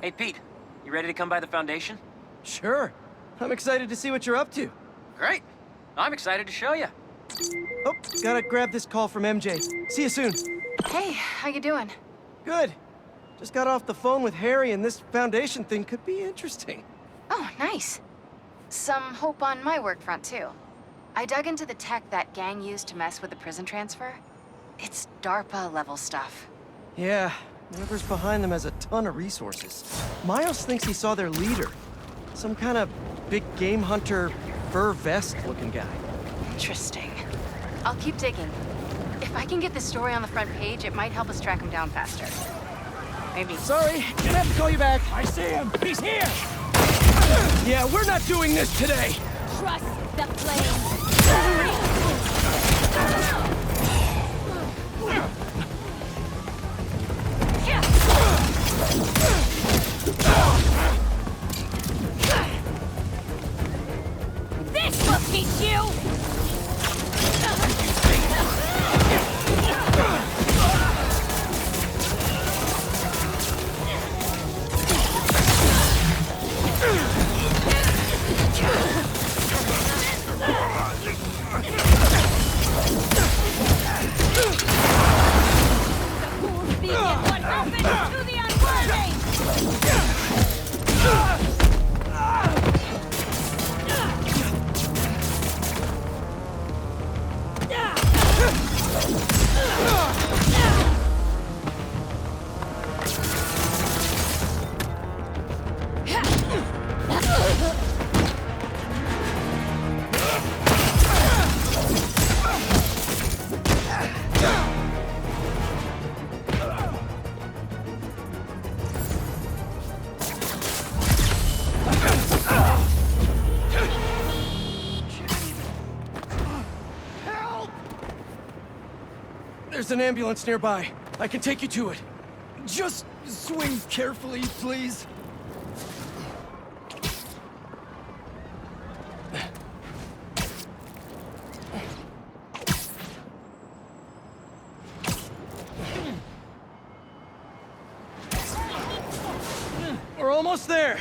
Hey, Pete. You ready to come by the Foundation? Sure. I'm excited to see what you're up to. Great. I'm excited to show you. Oh, gotta grab this call from MJ. See you soon. Hey, how you doing? Good. Just got off the phone with Harry, and this Foundation thing could be interesting. Oh, nice. Some hope on my work front, too. I dug into the tech that gang used to mess with the prison transfer. It's DARPA-level stuff. Yeah, whoever's behind them has a ton of resources. Miles thinks he saw their leader. Some kind of big game hunter, fur vest-looking guy. Interesting. I'll keep digging. If I can get this story on the front page, it might help us track him down faster. Maybe. Sorry, gonna have to call you back. I see him! He's here! Yeah, we're not doing this today. Trust the flame. This will teach you! What happens to the unworthy? There's an ambulance nearby. I can take you to it. Just swing carefully, please. We're almost there.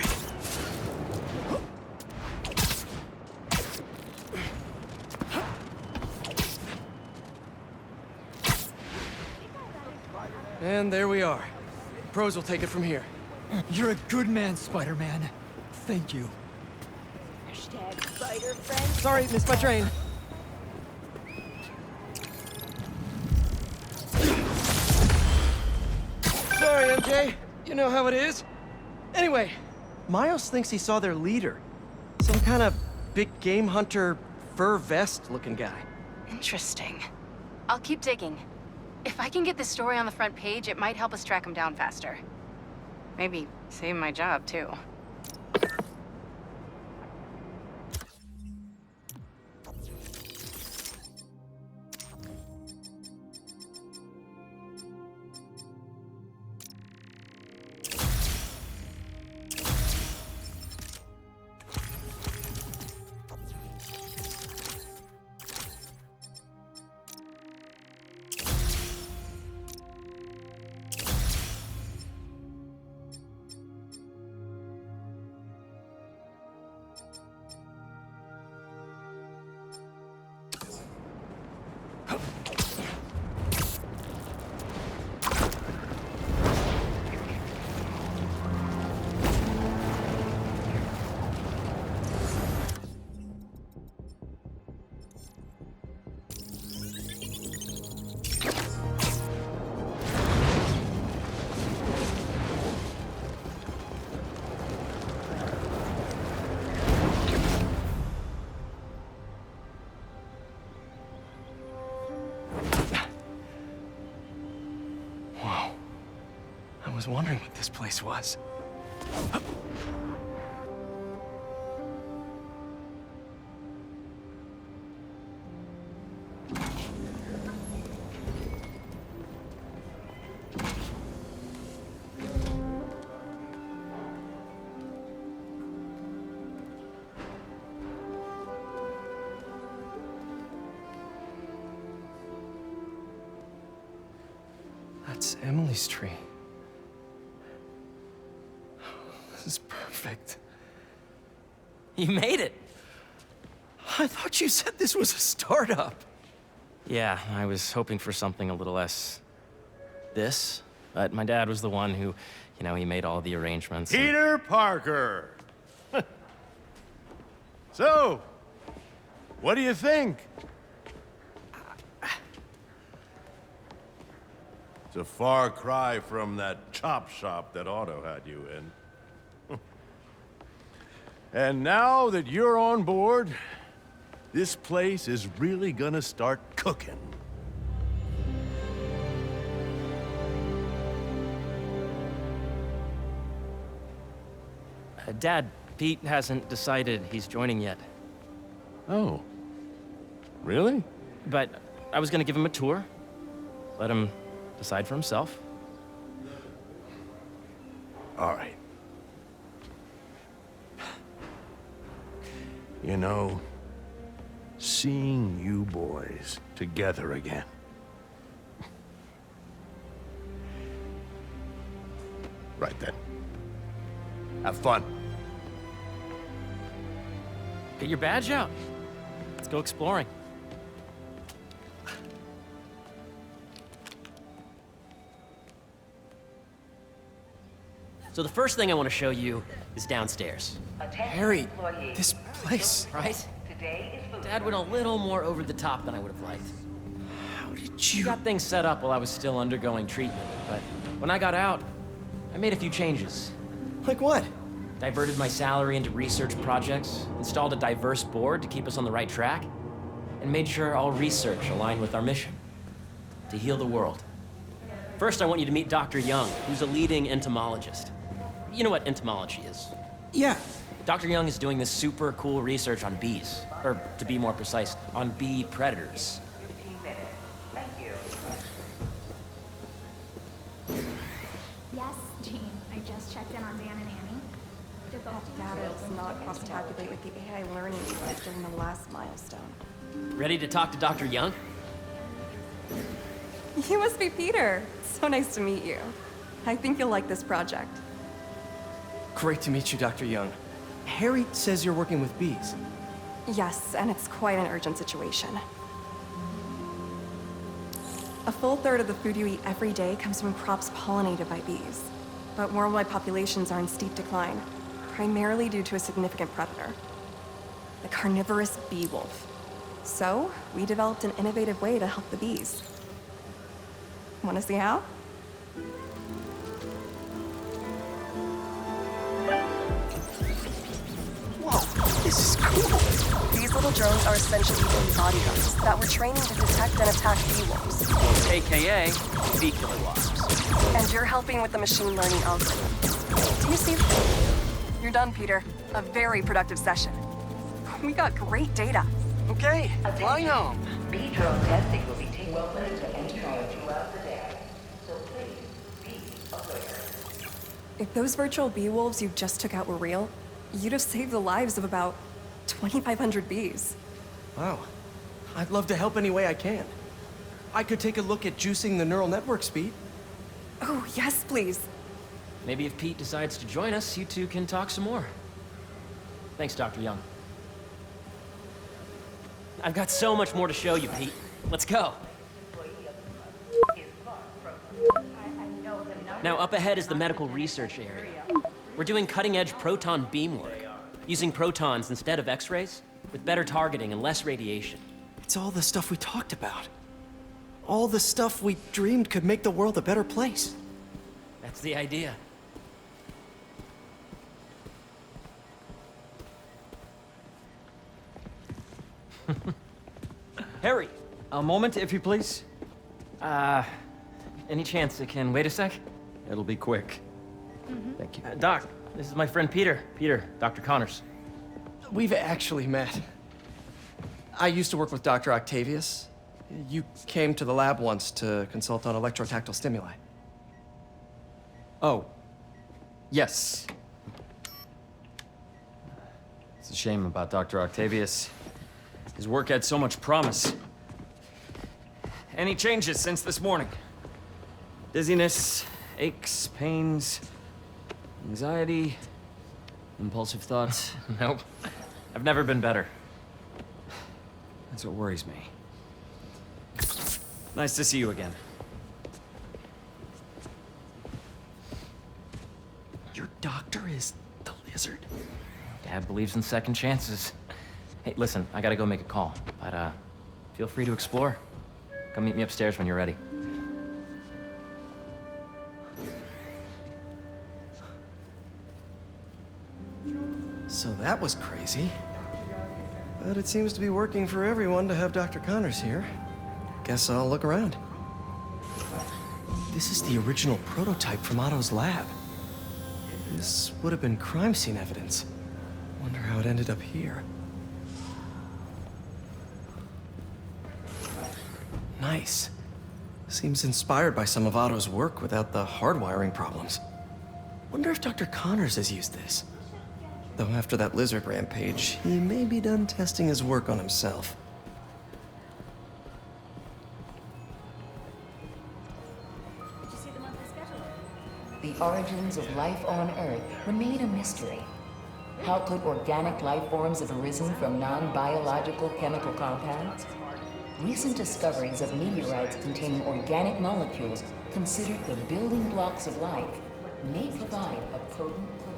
And there we are. Pros will take it from here. You're a good man, Spider-Man. Thank you. Hashtag spider friend. Sorry, missed my train. Sorry, MJ. You know how it is. Anyway, Miles thinks he saw their leader. Some kind of big game hunter, fur vest-looking guy. Interesting. I'll keep digging. If I can get this story on the front page, it might help us track him down faster. Maybe save my job, too. I was wondering what this place was. That's Emily's tree. This is perfect. You made it. I thought you said this was a startup. Yeah, I was hoping for something a little less this, but my dad was the one who, he made all the arrangements. Peter Parker! So, what do you think? It's a far cry from that chop shop that Otto had you in. And now that you're on board, this place is really gonna start cooking. Dad, Pete hasn't decided he's joining yet. Oh. Really? But I was gonna give him a tour, let him decide for himself. All right. You know, seeing you boys together again. Right then. Have fun. Get your badge out. Let's go exploring. So the first thing I want to show you is downstairs, Harry, this place. right? Dad went a little more over the top than I would have liked. How did He you... got things set up while I was still undergoing treatment, but when I got out, I made a few changes. Like what? Diverted my salary into research projects, installed a diverse board to keep us on the right track, and made sure all research aligned with our mission, to heal the world. First, I want you to meet Dr. Young, who's a leading entomologist. You know what entomology is? Yeah. Dr. Young is doing this super cool research on bees, or to be more precise, on bee predators. Yes, Jean. I just checked in on Dan and Annie. Did the Data does not cross-tabulate with the AI learning device during the last milestone. Ready to talk to Dr. Young? You must be Peter. So nice to meet you. I think you'll like this project. Great to meet you, Dr. Young. Harry says you're working with bees. Yes, and it's quite an urgent situation. A full third of the food you eat every day comes from crops pollinated by bees. But worldwide populations are in steep decline, primarily due to a significant predator, the carnivorous bee wolf. So, we developed an innovative way to help the bees. Want to see how? Whoa, this is cool. These little drones are essentially bee bodyguards that were training to detect and attack bee wolves. AKA bee killer wasps. And you're helping with the machine learning algorithm. Do you see? You're done, Peter. A very productive session. We got great data. Okay, flying home. Bee drone testing will be taking place to entry throughout the day, so please be aware. If those virtual bee wolves you just took out were real, you'd have saved the lives of about 2,500 bees. Wow. I'd love to help any way I can. I could take a look at juicing the neural network speed. Oh, yes, please. Maybe if Pete decides to join us, you two can talk some more. Thanks, Dr. Young. I've got so much more to show you, Pete. Let's go. Now, up ahead is the medical research area. We're doing cutting-edge proton beam work, using protons instead of X-rays, with better targeting and less radiation. It's all the stuff we talked about. All the stuff we dreamed could make the world a better place. That's the idea. Harry! A moment, if you please. Any chance it can wait a sec? It'll be quick. Thank you. Doc, this is my friend Peter. Peter, Dr. Connors. We've actually met. I used to work with Dr. Octavius. You came to the lab once to consult on electrotactile stimuli. Oh. Yes. It's a shame about Dr. Octavius. His work had so much promise. Any changes since this morning? Dizziness, aches, pains, anxiety. Impulsive thoughts? Nope. I've never been better. That's what worries me. Nice to see you again. Your doctor is the lizard. Dad believes in second chances. Hey, listen, I gotta go make a call, but feel free to explore. Come meet me upstairs when you're ready. So that was crazy. But it seems to be working for everyone to have Dr. Connors here. Guess I'll look around. This is the original prototype from Otto's lab. This would have been crime scene evidence. Wonder how it ended up here. Nice. Seems inspired by some of Otto's work without the hardwiring problems. Wonder if Dr. Connors has used this. Though after that lizard rampage, he may be done testing his work on himself. The origins of life on Earth remain a mystery. How could organic life forms have arisen from non-biological chemical compounds? Recent discoveries of meteorites containing organic molecules considered the building blocks of life may provide a potent clue.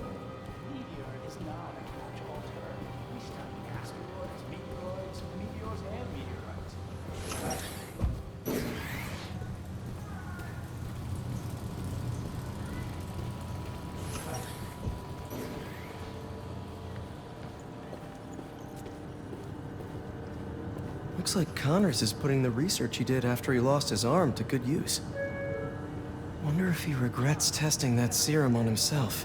Looks like Connors is putting the research he did after he lost his arm to good use. Wonder if he regrets testing that serum on himself.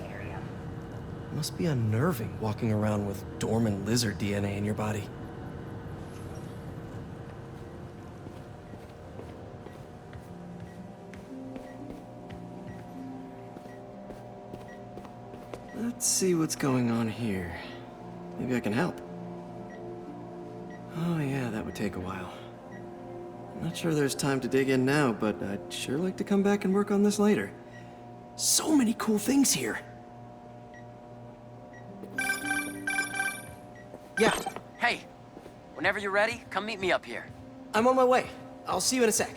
Must be unnerving walking around with dormant lizard DNA in your body. Let's see what's going on here. Maybe I can help. Oh yeah, that would take a while. Not sure there's time to dig in now, but I'd sure like to come back and work on this later. So many cool things here. Yeah, Hey, whenever you're ready, come meet me up here. I'm on my way. I'll see you in a sec.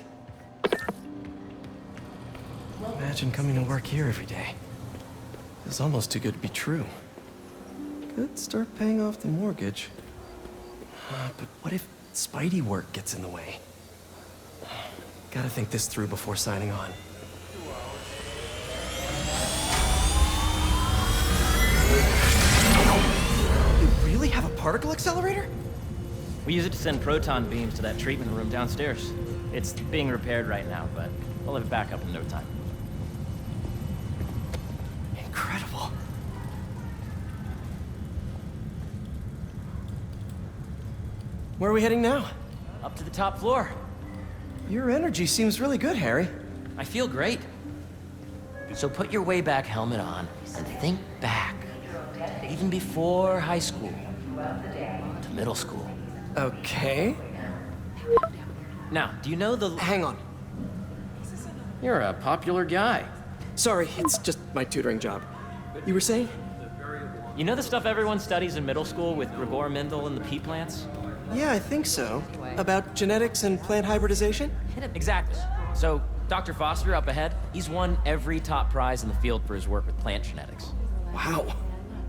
Imagine coming to work here every day. It's almost too good to be true. Could start paying off the mortgage. But what if Spidey work gets in the way? Gotta think this through before signing on. You really have a particle accelerator? We use it to send proton beams to that treatment room downstairs. It's being repaired right now, but we'll have it back up in no time. Incredible. Where are we heading now? Up to the top floor. Your energy seems really good, Harry. I feel great. So put your way back helmet on and think back. Even before high school. To middle school. Okay. Now, do you know the... Hang on. You're a popular guy. Sorry, it's just my tutoring job. You were saying? You know the stuff everyone studies in middle school with Gregor Mendel and the pea plants? Yeah, I think so. About genetics and plant hybridization? Exactly. So, Dr. Foster up ahead, he's won every top prize in the field for his work with plant genetics. Wow.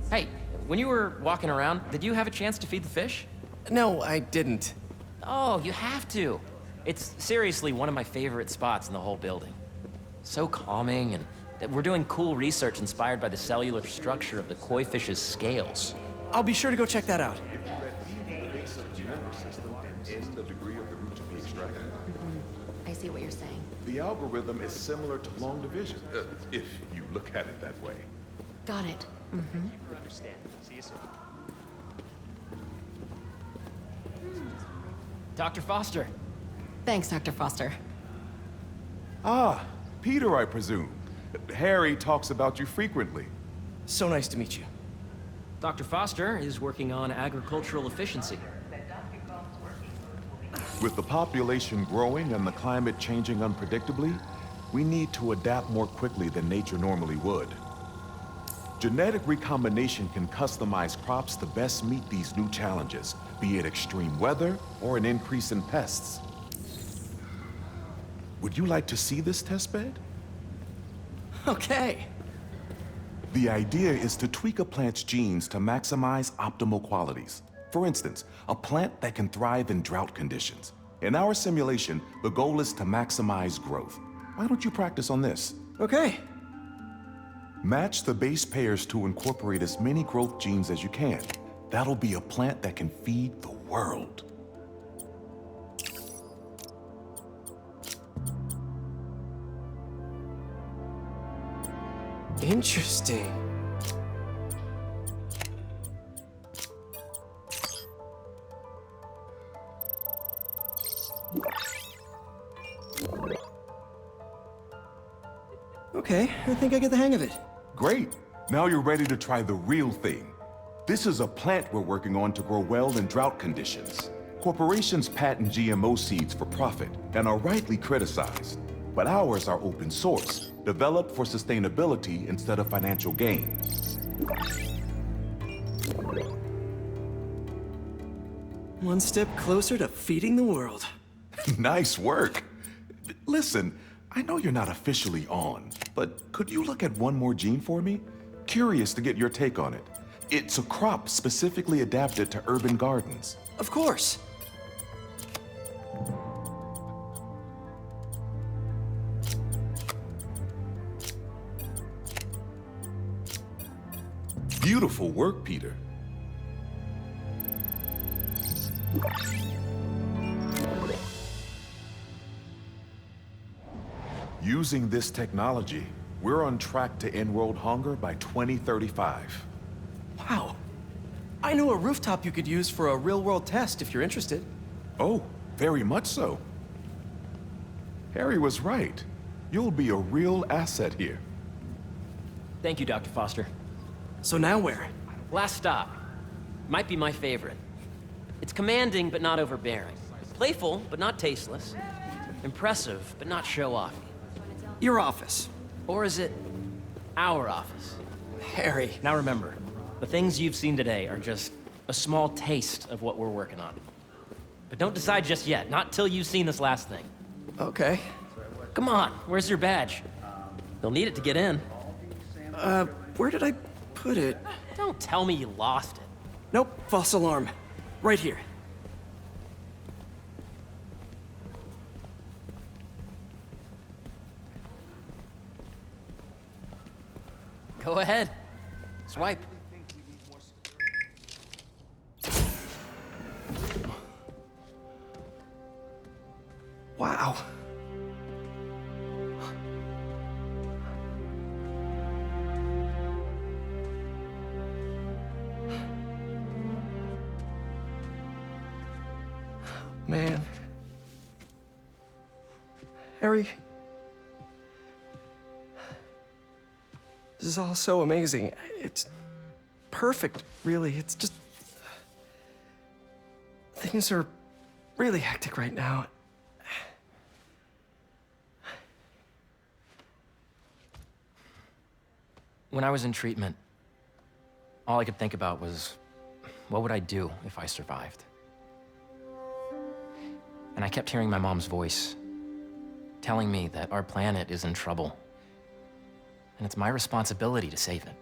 Hey, when you were walking around, did you have a chance to feed the fish? No, I didn't. Oh, you have to. It's seriously one of my favorite spots in the whole building. So calming, and we're doing cool research inspired by the cellular structure of the koi fish's scales. I'll be sure to go check that out. I see what you're saying. The algorithm is similar to long division, if you look at it that way. Got it. Dr. Foster. Thanks, Dr. Foster. Ah, Peter, I presume. Harry talks about you frequently. So nice to meet you. Dr. Foster is working on agricultural efficiency. With the population growing and the climate changing unpredictably, we need to adapt more quickly than nature normally would. Genetic recombination can customize crops to best meet these new challenges, be it extreme weather or an increase in pests. Would you like to see this testbed? Okay. The idea is to tweak a plant's genes to maximize optimal qualities. For instance, a plant that can thrive in drought conditions. In our simulation, the goal is to maximize growth. Why don't you practice on this? Okay. Match the base pairs to incorporate as many growth genes as you can. That'll be a plant that can feed the world. Interesting. Okay, I think I get the hang of it. Great. Now you're ready to try the real thing. This is a plant we're working on to grow well in drought conditions. Corporations patent GMO seeds for profit and are rightly criticized. But ours are open source, developed for sustainability instead of financial gain. One step closer to feeding the world. Nice work. Listen, I know you're not officially on, but could you look at one more gene for me? Curious to get your take on it. It's a crop specifically adapted to urban gardens. Of course. Beautiful work, Peter. Using this technology, we're on track to end world hunger by 2035. Wow. I know a rooftop you could use for a real-world test if you're interested. Oh, very much so. Harry was right. You'll be a real asset here. Thank you, Dr. Foster. So now where? Last stop. Might be my favorite. It's commanding, but not overbearing. Playful, but not tasteless. Impressive, but not show-offy. Your office. Or is it our office? Harry. Now remember, the things you've seen today are just a small taste of what we're working on. But don't decide just yet, not till you've seen this last thing. Okay. Come on, where's your badge? You'll need it to get in. Where did I put it? Don't tell me you lost it. Nope, false alarm. Right here. Go ahead. Swipe. Wow. Man. Harry. This is all so amazing. It's perfect, really. It's just... Things are really hectic right now. When I was in treatment, all I could think about was, what would I do if I survived? And I kept hearing my mom's voice, telling me that our planet is in trouble, and it's my responsibility to save it.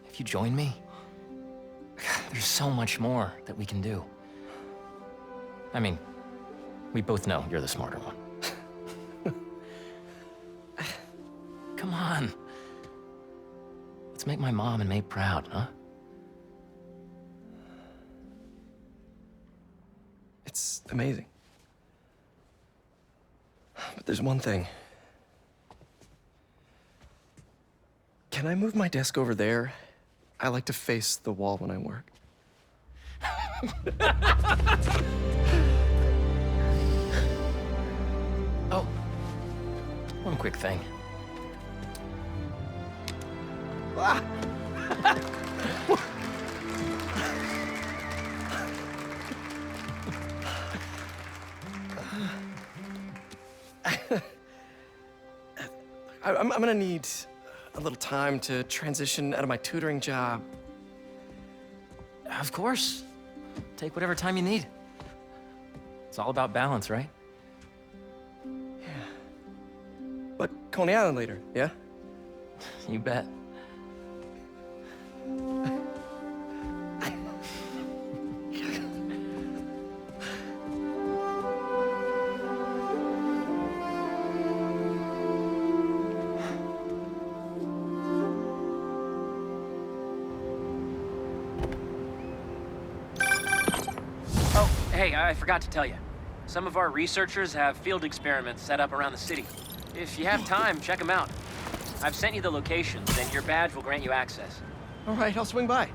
If you join me, there's so much more that we can do. I mean, we both know you're the smarter one. Come on. Let's make my mom and May proud, huh? It's amazing. But there's one thing. Can I move my desk over there? I like to face the wall when I work. Oh, one quick thing. Ah! I'm gonna need a little time to transition out of my tutoring job. Of course. Take whatever time you need. It's all about balance, right? But Coney Island later, yeah? You bet. Oh, hey, I forgot to tell you. Some of our researchers have field experiments set up around the city. If you have time, check them out. I've sent you the locations, and your badge will grant you access. All right, I'll swing by.